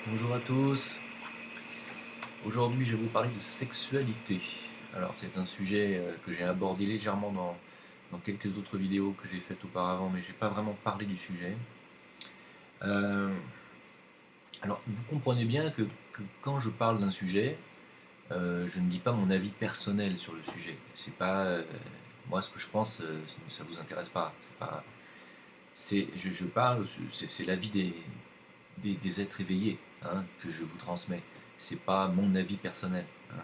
Bonjour à tous. Aujourd'hui, je vais vous parler de sexualité. Alors, c'est un sujet que j'ai abordé légèrement dans quelques autres vidéos que j'ai faites auparavant, mais j'ai pas vraiment parlé du sujet. Euh, alors, vous comprenez bien que quand je parle d'un sujet, je ne dis pas mon avis personnel sur le sujet. C'est pas moi ce que je pense, ça vous intéresse pas. Je parle, c'est l'avis des êtres éveillés, hein, que je vous transmets. C'est pas mon avis personnel, hein.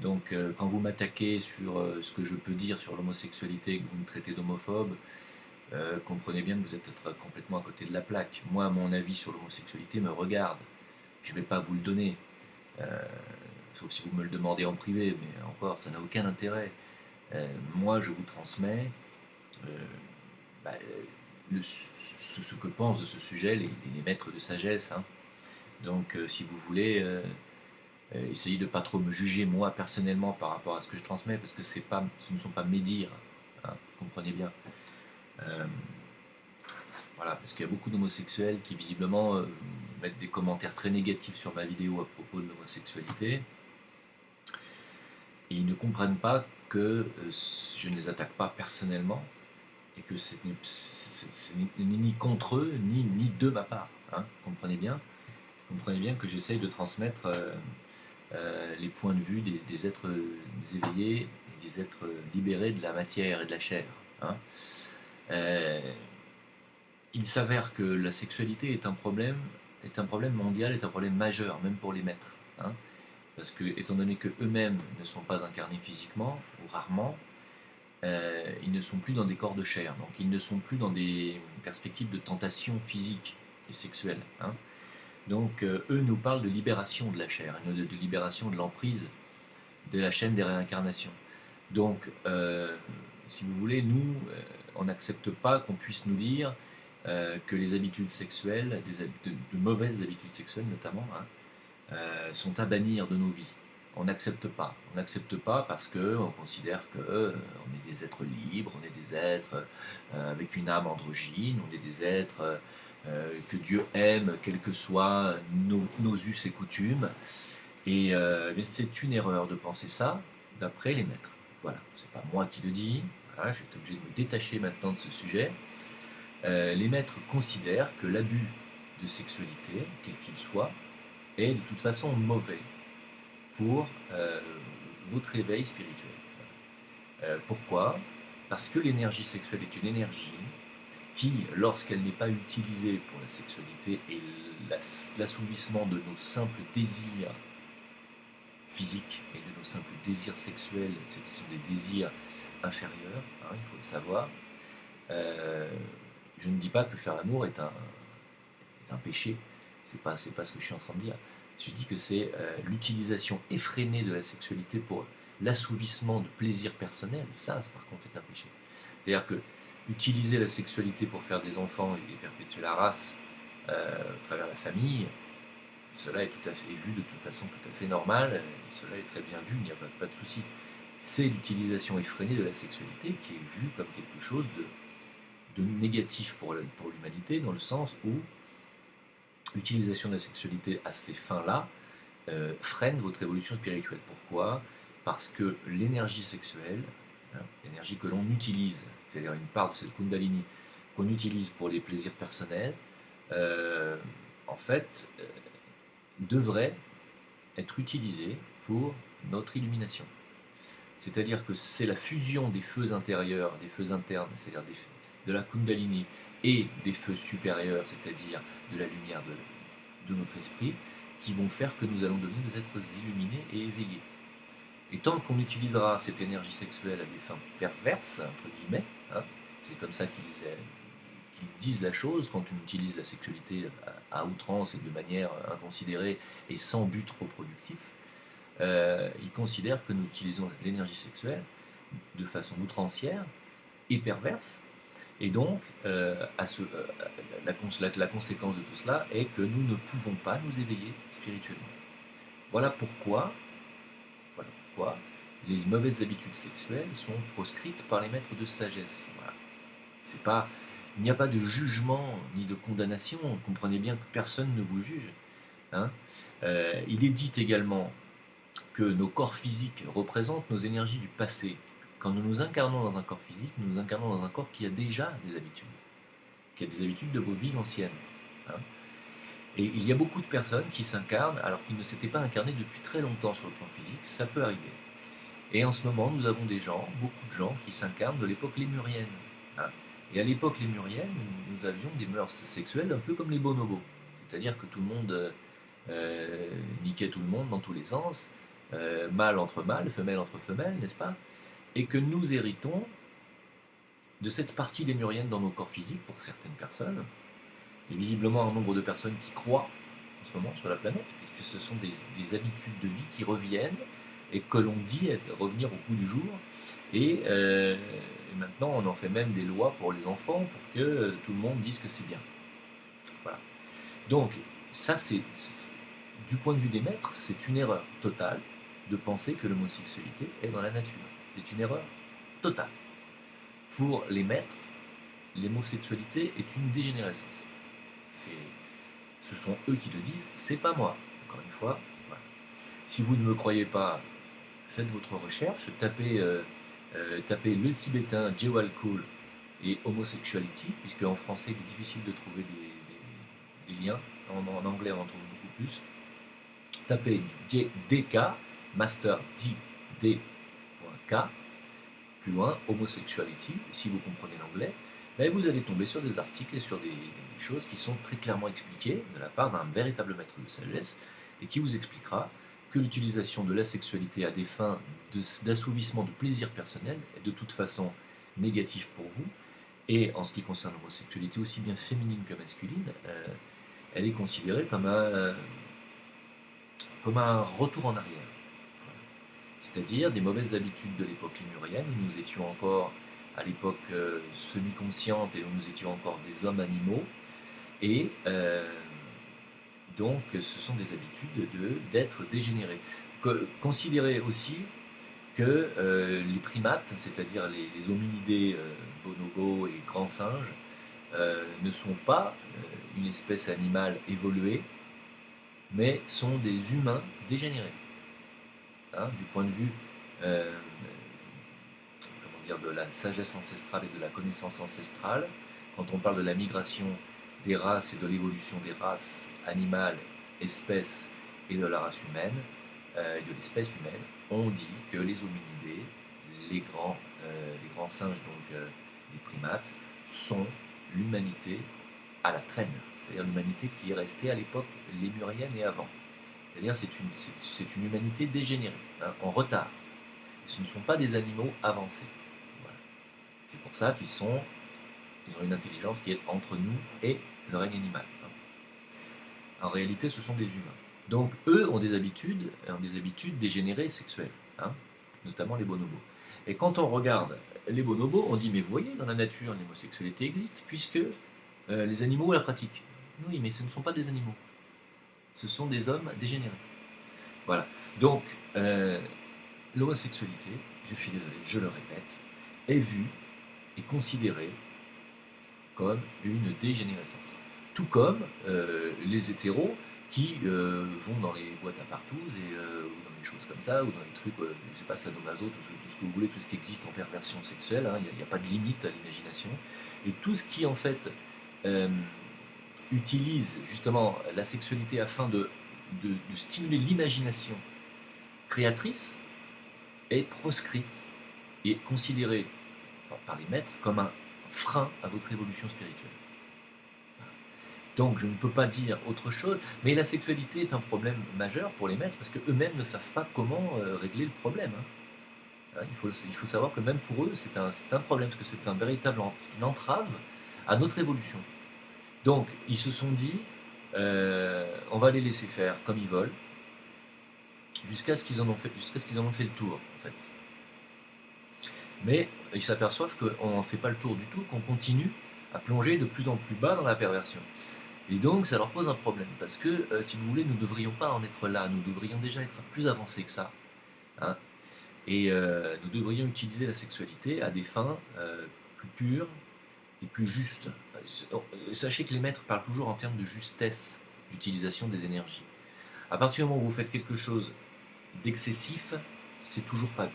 Donc, quand vous m'attaquez sur ce que je peux dire sur l'homosexualité, que vous me traitez d'homophobe, comprenez bien que vous êtes complètement à côté de la plaque. Moi, mon avis sur l'homosexualité me regarde. Je ne vais pas vous le donner, euh, sauf si vous me le demandez en privé, mais encore, ça n'a aucun intérêt. Moi, je vous transmets euh, bah, ce que pensent de ce sujet les maîtres de sagesse, hein. Donc, si vous voulez, essayez de pas trop me juger moi personnellement par rapport à ce que je transmets, parce que ce ne sont pas mes dires, hein, comprenez bien. Euh, voilà, parce qu'il y a beaucoup d'homosexuels qui visiblement mettent des commentaires très négatifs sur ma vidéo à propos de l'homosexualité, et ils ne comprennent pas que je ne les attaque pas personnellement, et que ce n'est ni contre eux, ni de ma part, hein, comprenez bien que j'essaye de transmettre les points de vue des êtres éveillés et des êtres libérés de la matière et de la chair, hein. Euh, il s'avère que la sexualité est un problème mondial, est un problème majeur, même pour les maîtres, hein, parce que, étant donné que eux-mêmes ne sont pas incarnés physiquement, ou rarement, ils ne sont plus dans des corps de chair, donc ils ne sont plus dans des perspectives de tentation physique et sexuelle, hein. Donc, eux nous parlent de libération de la chair, de libération de l'emprise de la chaîne des réincarnations. Donc, si vous voulez, nous, on n'accepte pas qu'on puisse nous dire que les habitudes sexuelles, de mauvaises habitudes sexuelles notamment, hein, sont à bannir de nos vies. On n'accepte pas. On n'accepte pas parce qu'on considère que on est des êtres libres, on est des êtres avec une âme androgyne, on est des êtres que Dieu aime, quels que soient nos us et coutumes. Et c'est une erreur de penser ça, d'après les maîtres. Voilà, c'est pas moi qui le dis. Voilà, je suis obligé de me détacher maintenant de ce sujet. Les maîtres considèrent que l'abus de sexualité, quel qu'il soit, est de toute façon mauvais pour votre éveil spirituel. Pourquoi? Parce que l'énergie sexuelle est une énergie qui, lorsqu'elle n'est pas utilisée pour la sexualité et l'assouvissement de nos simples désirs physiques et de nos simples désirs sexuels, ce sont des désirs inférieurs, hein, il faut le savoir. Euh, je ne dis pas que faire l'amour est un péché, c'est pas ce que je suis en train de dire. Je dis que c'est l'utilisation effrénée de la sexualité pour l'assouvissement de plaisirs personnels, ça par contre est un péché. C'est-à-dire que utiliser la sexualité pour faire des enfants et perpétuer la race à travers la famille, cela est tout à fait vu de toute façon tout à fait normal, et cela est très bien vu, il n'y a pas de souci. C'est l'utilisation effrénée de la sexualité qui est vue comme quelque chose de négatif pour l'humanité, dans le sens où l'utilisation de la sexualité à ces fins-là freine votre évolution spirituelle. Pourquoi? Parce que l'énergie sexuelle, hein, l'énergie que l'on utilise, c'est-à-dire une part de cette Kundalini qu'on utilise pour les plaisirs personnels, euh, en fait, devrait être utilisée pour notre illumination. C'est-à-dire que c'est la fusion des feux intérieurs, des feux internes, c'est-à-dire de la Kundalini, et des feux supérieurs, c'est-à-dire de la lumière de notre esprit, qui vont faire que nous allons devenir des êtres illuminés et éveillés. Et tant qu'on utilisera cette énergie sexuelle à des fins perverses, entre guillemets, hein, c'est comme ça qu'ils disent la chose, quand on utilise la sexualité à outrance et de manière inconsidérée et sans but reproductif, ils considèrent que nous utilisons l'énergie sexuelle de façon outrancière et perverse. Et donc, la conséquence de tout cela est que nous ne pouvons pas nous éveiller spirituellement. Voilà pourquoi, voilà pourquoi les mauvaises habitudes sexuelles sont proscrites par les maîtres de sagesse. Voilà. C'est il n'y a pas de jugement ni de condamnation. Comprenez bien que personne ne vous juge. hein. Il est dit également que nos corps physiques représentent nos énergies du passé. Quand nous nous incarnons dans un corps physique, nous nous incarnons dans un corps qui a déjà des habitudes, qui a des habitudes de vos vies anciennes, hein. Et il y a beaucoup de personnes qui s'incarnent alors qu'ils ne s'étaient pas incarnés depuis très longtemps sur le plan physique, ça peut arriver. Et en ce moment, nous avons des gens, beaucoup de gens, qui s'incarnent de l'époque lémurienne, hein. Et à l'époque lémurienne, nous avions des mœurs sexuelles un peu comme les bonobos. C'est-à-dire que tout le monde niquait tout le monde dans tous les sens, mâle entre mâle, femelle entre femelles, n'est-ce pas? Et que nous héritons de cette partie lémurienne dans nos corps physiques pour certaines personnes, et visiblement un nombre de personnes qui croient en ce moment sur la planète, puisque ce sont des habitudes de vie qui reviennent et que l'on dit revenir au goût du jour. Et maintenant, on en fait même des lois pour les enfants pour que tout le monde dise que c'est bien. Voilà. Donc, ça, du point de vue des maîtres, c'est une erreur totale de penser que l'homosexualité est dans la nature. C'est une erreur totale. Pour les maîtres, l'homosexualité est une dégénérescence. Ce sont eux qui le disent, c'est pas moi. Encore une fois, voilà. Si vous ne me croyez pas, faites votre recherche, tapez le tibétain Jewel-Cool et homosexuality, puisque en français il est difficile de trouver des liens. En anglais on en trouve beaucoup plus. Tapez DK, master D.K, plus loin, homosexuality, si vous comprenez l'anglais, ben vous allez tomber sur des articles et sur des choses qui sont très clairement expliquées de la part d'un véritable maître de sagesse et qui vous expliquera que l'utilisation de la sexualité à des fins d'assouvissement de plaisir personnel est de toute façon négatif pour vous. Et en ce qui concerne l'homosexualité, aussi bien féminine que masculine, elle est considérée comme un retour en arrière. C'est-à-dire des mauvaises habitudes de l'époque lémurienne, où nous étions encore à l'époque semi-consciente et où nous étions encore des hommes animaux. Et donc ce sont des habitudes d'être dégénérés. Considérez aussi que les primates, c'est-à-dire les hominidés, bonobos et grands singes, ne sont pas une espèce animale évoluée, mais sont des humains dégénérés. Hein, du point de vue de la sagesse ancestrale et de la connaissance ancestrale, quand on parle de la migration des races et de l'évolution des races animales, espèces et de la race humaine, de l'espèce humaine, on dit que les hominidés, les grands singes, donc les primates, sont l'humanité à la traîne, c'est-à-dire l'humanité qui est restée à l'époque lémurienne et avant. C'est-à-dire c'est une humanité dégénérée, hein, en retard. Et ce ne sont pas des animaux avancés. Voilà. C'est pour ça qu'ils ont une intelligence qui est entre nous et le règne animal. En réalité, ce sont des humains. Donc eux ont des habitudes dégénérées sexuelles, hein, notamment les bonobos. Et quand on regarde les bonobos, on dit mais vous voyez, dans la nature, l'homosexualité existe puisque les animaux la pratiquent. Oui, mais ce ne sont pas des animaux. Ce sont des hommes dégénérés. Voilà. Donc, l'homosexualité, je suis désolé, je le répète, est vue et considérée comme une dégénérescence. Tout comme les hétéros qui vont dans les boîtes à partous ou dans des choses comme ça, ou dans les trucs, je sais pas, sadomaso, tout ce que vous voulez, tout ce qui existe en perversion sexuelle, hein, il n'y a pas de limite à l'imagination. Et tout ce qui, en fait, utilise justement la sexualité afin de stimuler l'imagination créatrice est proscrite et considérée par les maîtres comme un frein à votre évolution spirituelle. Voilà. Donc je ne peux pas dire autre chose, mais la sexualité est un problème majeur pour les maîtres parce qu'eux-mêmes ne savent pas comment régler le problème. Hein, il faut savoir que même pour eux c'est un problème parce que c'est une véritable entrave à notre évolution. Donc ils se sont dit on va les laisser faire comme ils veulent jusqu'à ce qu'ils en ont fait le tour en fait. Mais ils s'aperçoivent qu'on n'en fait pas le tour du tout, qu'on continue à plonger de plus en plus bas dans la perversion. Et donc ça leur pose un problème, parce que si vous voulez, nous ne devrions pas en être là, nous devrions déjà être plus avancés que ça. Hein, et nous devrions utiliser la sexualité à des fins plus pures et plus justes. Sachez que les maîtres parlent toujours en termes de justesse d'utilisation des énergies. À partir du moment où vous faites quelque chose d'excessif, c'est toujours pas.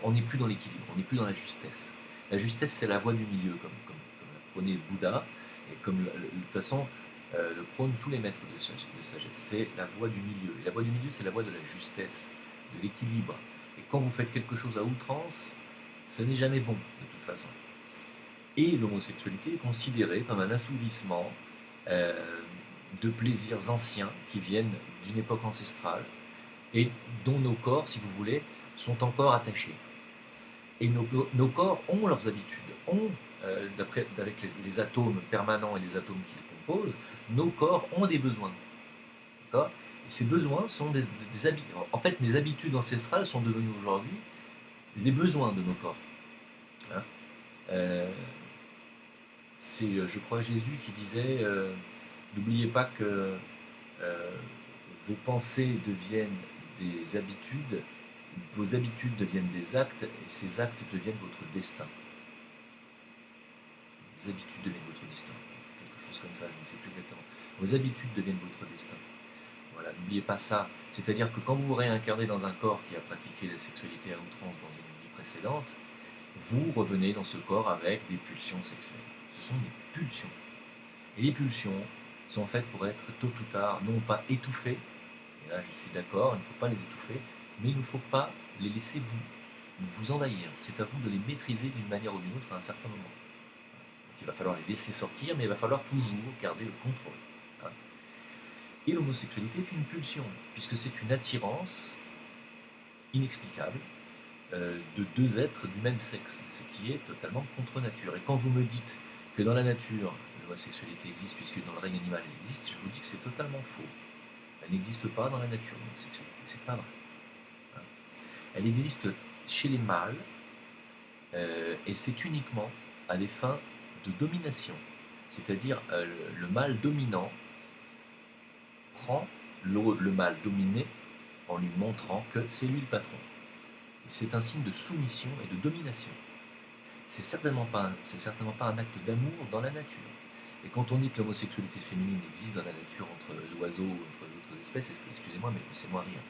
On n'est plus dans l'équilibre, on n'est plus dans la justesse. La justesse, c'est la voie du milieu, comme la prônait Bouddha, et comme de toute façon le prônent tous les maîtres de sagesse. C'est la voie du milieu. Et la voie du milieu, c'est la voie de la justesse, de l'équilibre. Et quand vous faites quelque chose à outrance, ce n'est jamais bon, de toute façon. Et l'homosexualité est considérée comme un assouvissement euh, de plaisirs anciens qui viennent d'une époque ancestrale et dont nos corps, si vous voulez, sont encore attachés. Et nos corps ont leurs habitudes, avec les atomes permanents et les atomes qui les composent, nos corps ont des besoins. D'accord ? Et ces besoins sont des habitudes. En fait, les habitudes ancestrales sont devenues aujourd'hui les besoins de nos corps. Hein. C'est, je crois, Jésus qui disait n'oubliez pas que vos pensées deviennent des habitudes, vos habitudes deviennent des actes, et ces actes deviennent votre destin. Vos habitudes deviennent votre destin. Quelque chose comme ça, je ne sais plus exactement. Vos habitudes deviennent votre destin. Voilà, n'oubliez pas ça. C'est-à-dire que quand vous vous réincarnez dans un corps qui a pratiqué la sexualité à outrance dans une vie précédente, vous revenez dans ce corps avec des pulsions sexuelles. Ce sont des pulsions. Et les pulsions sont faites pour être tôt ou tard, non pas étouffées, et là je suis d'accord, il ne faut pas les étouffer, mais il ne faut pas les laisser vous envahir. C'est à vous de les maîtriser d'une manière ou d'une autre à un certain moment. Donc il va falloir les laisser sortir, mais il va falloir toujours garder le contrôle. Hein. Et l'homosexualité est une pulsion, puisque c'est une attirance inexplicable de deux êtres du même sexe, ce qui est totalement contre nature. Et quand vous me dites que dans la nature, l'homosexualité existe, puisque dans le règne animal elle existe, je vous dis que c'est totalement faux. Elle n'existe pas dans la nature, l'homosexualité, c'est pas vrai. Hein. Elle existe chez les mâles, et c'est uniquement à des fins de domination. C'est-à-dire le mâle dominant prend le mâle dominé en lui montrant que c'est lui le patron. Et c'est un signe de soumission et de domination. C'est certainement pas un acte d'amour dans la nature. Et quand on dit que l'homosexualité féminine existe dans la nature entre oiseaux ou entre d'autres espèces, excusez-moi, mais laissez-moi rire.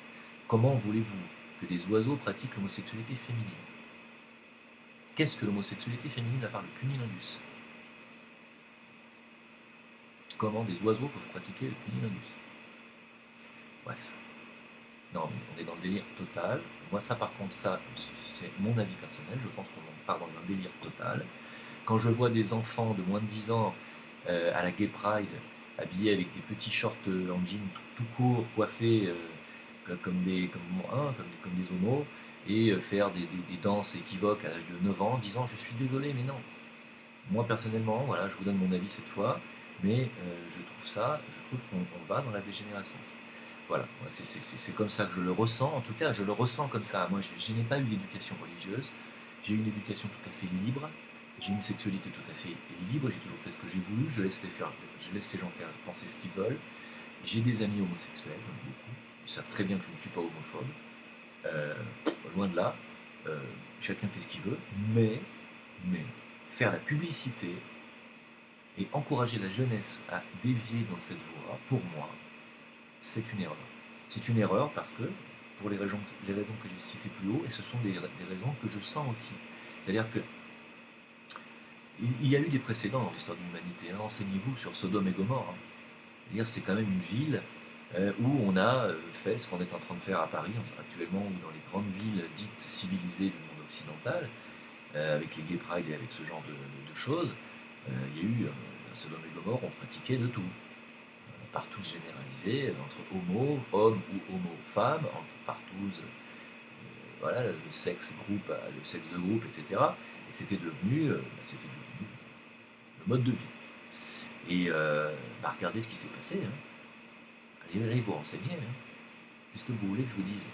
Comment voulez-vous que des oiseaux pratiquent l'homosexualité féminine? Qu'est-ce que l'homosexualité féminine à part le cunnilingus? Comment des oiseaux peuvent pratiquer le cunnilingus? Bref. Non, mais on est dans le délire total. Moi, ça, par contre, ça, c'est mon avis personnel. Je pense qu'on part dans un délire total. Quand je vois des enfants de moins de 10 ans à la Gay Pride, habillés avec des petits shorts en jean tout court, coiffés comme des homos, et faire des danses équivoques à l'âge de 9 ans, disant je suis désolé, mais non. Moi, personnellement, voilà, je vous donne mon avis cette fois, mais je trouve qu'on va dans la dégénérescence. Voilà, c'est comme ça que je le ressens. En tout cas, je le ressens comme ça. Moi, je n'ai pas eu d'éducation religieuse. J'ai eu une éducation tout à fait libre. J'ai une sexualité tout à fait libre. J'ai toujours fait ce que j'ai voulu. Je laisse les gens faire penser ce qu'ils veulent. J'ai des amis homosexuels, j'en ai beaucoup. Ils savent très bien que je ne suis pas homophobe. Euh, Loin de là. Euh, Chacun fait ce qu'il veut. Mais faire la publicité et encourager la jeunesse à dévier dans cette voie, pour moi, c'est une erreur. C'est une erreur parce que, pour les raisons que j'ai citées plus haut, et ce sont des raisons que je sens aussi. C'est-à-dire que il y a eu des précédents dans l'histoire de l'humanité. Hein. Renseignez-vous sur Sodome et Gomorre. Hein. C'est quand même une ville où on a fait ce qu'on est en train de faire à Paris actuellement, ou dans les grandes villes dites civilisées du monde occidental, avec les Gay Pride et avec ce genre de choses. Il y a eu Sodome et Gomorre, on pratiquait de tout. Partous généralisé, entre homo, homme ou homo-femme, entre partous, voilà, le sexe de groupe, etc. Et c'était devenu le mode de vie. Et regardez ce qui s'est passé. Hein. Allez vous renseigner. Hein. Qu'est-ce que vous voulez que je vous dise?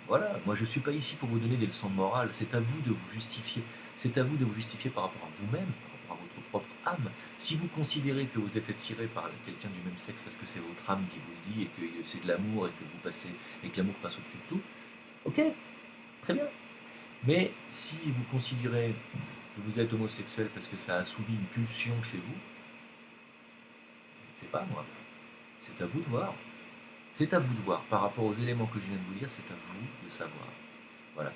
Voilà, moi je ne suis pas ici pour vous donner des leçons de morale, c'est à vous de vous justifier. C'est à vous de vous justifier par rapport à vous-même, par rapport à votre propre âme. Si vous considérez que vous êtes attiré par quelqu'un du même sexe parce que c'est votre âme qui vous le dit et que c'est de l'amour et que l'amour passe au-dessus de tout, ok, très bien. Mais si vous considérez que vous êtes homosexuel parce que ça a assouvi une pulsion chez vous, je ne sais pas moi, C'est à vous de voir. C'est à vous de voir. Par rapport aux éléments que je viens de vous dire, c'est à vous de savoir. Voilà.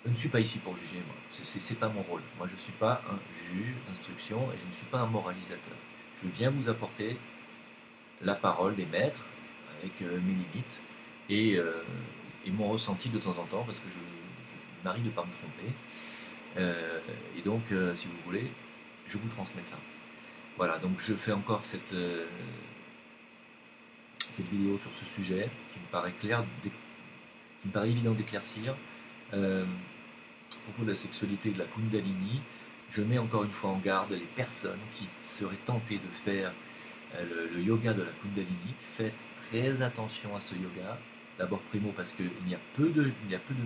Je ne suis pas ici pour juger, moi. C'est pas mon rôle. Moi, je ne suis pas un juge d'instruction et je ne suis pas un moralisateur. Je viens vous apporter la parole des maîtres avec mes limites et mon ressenti de temps en temps parce que je m'arrive de ne pas me tromper. Et donc, si vous voulez, je vous transmets ça. Voilà, donc je fais encore cette vidéo sur ce sujet qui me paraît clair, qui me paraît évident d'éclaircir. À propos de la sexualité et de la Kundalini, je mets encore une fois en garde les personnes qui seraient tentées de faire le yoga de la Kundalini. Faites très attention à ce yoga. D'abord, primo, parce qu'il y a peu de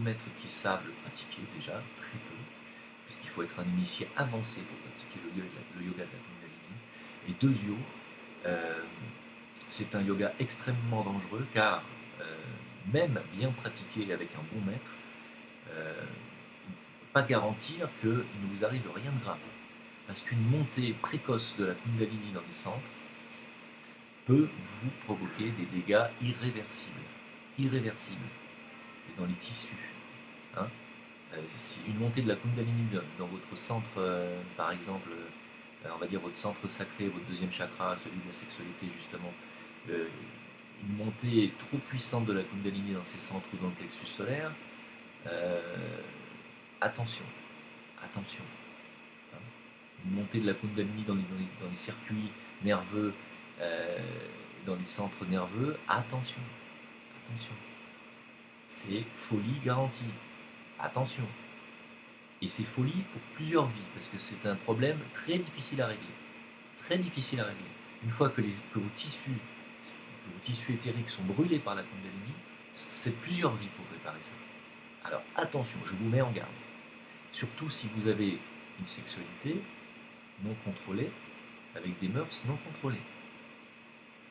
maîtres qui savent le pratiquer déjà, très peu, puisqu'il faut être un initié avancé pour pratiquer le yoga de la Kundalini. Et deuxièmement, c'est un yoga extrêmement dangereux car même bien pratiqué avec un bon maître, pas garantir qu'il ne vous arrive rien de grave. Parce qu'une montée précoce de la Kundalini dans les centres peut vous provoquer des dégâts irréversibles. Irréversibles. Et dans les tissus. Hein. Si une montée de la Kundalini dans votre centre, par exemple, on va dire votre centre sacré, votre deuxième chakra, celui de la sexualité justement, une montée trop puissante de la Kundalini dans ces centres ou dans le plexus solaire, attention, attention. Hein. Une montée de la Kundalini dans les circuits nerveux, dans les centres nerveux, attention, attention. C'est folie garantie, attention. Et c'est folie pour plusieurs vies, parce que c'est un problème très difficile à régler. Très difficile à régler. Une fois que vos tissus éthériques sont brûlés par la Kundalini, c'est plusieurs vies pour réparer ça. Alors attention, je vous mets en garde. Surtout si vous avez une sexualité non contrôlée, avec des mœurs non contrôlées.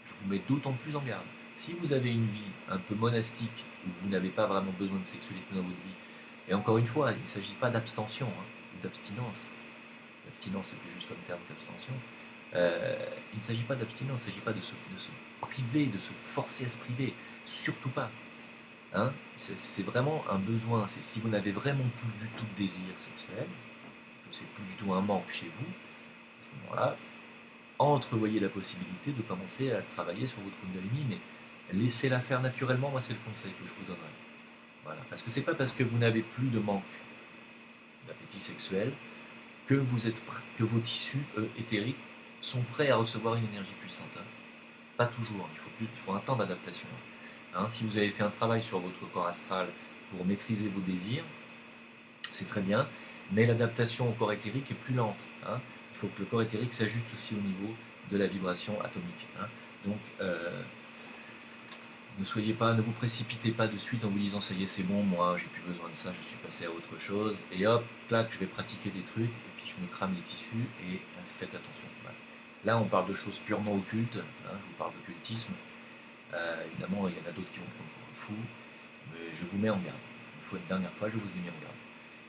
Je vous mets d'autant plus en garde. Si vous avez une vie un peu monastique, où vous n'avez pas vraiment besoin de sexualité dans votre vie, et encore une fois, il ne s'agit pas d'abstention, ou d'abstinence. L'abstinence, c'est plus juste comme terme qu'abstention. Il ne s'agit pas d'abstinence, il ne s'agit pas de se priver, de se forcer à se priver. Surtout pas. Hein, c'est vraiment un besoin. Si vous n'avez vraiment plus du tout de désir sexuel, que c'est plus du tout un manque chez vous, à ce moment-là, entrevoyez la possibilité de commencer à travailler sur votre Kundalini, mais laissez-la faire naturellement. Moi, c'est le conseil que je vous donnerai. Voilà. Parce que c'est pas parce que vous n'avez plus de manque d'appétit sexuel que vos tissus éthériques sont prêts à recevoir une énergie puissante. Hein. Pas toujours. Il faut un temps d'adaptation. Hein, si vous avez fait un travail sur votre corps astral pour maîtriser vos désirs, c'est très bien, mais l'adaptation au corps éthérique est plus lente. Hein. Il faut que le corps éthérique s'ajuste aussi au niveau de la vibration atomique. Hein. Donc, ne vous précipitez pas de suite en vous disant ça y est, c'est bon, moi j'ai plus besoin de ça, je suis passé à autre chose, et hop, clac, je vais pratiquer des trucs, et puis je me crame les tissus, et faites attention. Voilà. Là, on parle de choses purement occultes, hein, je vous parle d'occultisme. Évidemment, il y en a d'autres qui vont prendre pour un fou, mais je vous mets en garde. Une dernière fois, je vous ai mis en garde.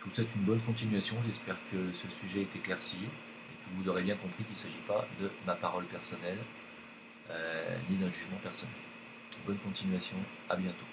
Je vous souhaite une bonne continuation, j'espère que ce sujet est éclairci, et que vous aurez bien compris qu'il ne s'agit pas de ma parole personnelle, ni d'un jugement personnel. Bonne continuation, à bientôt.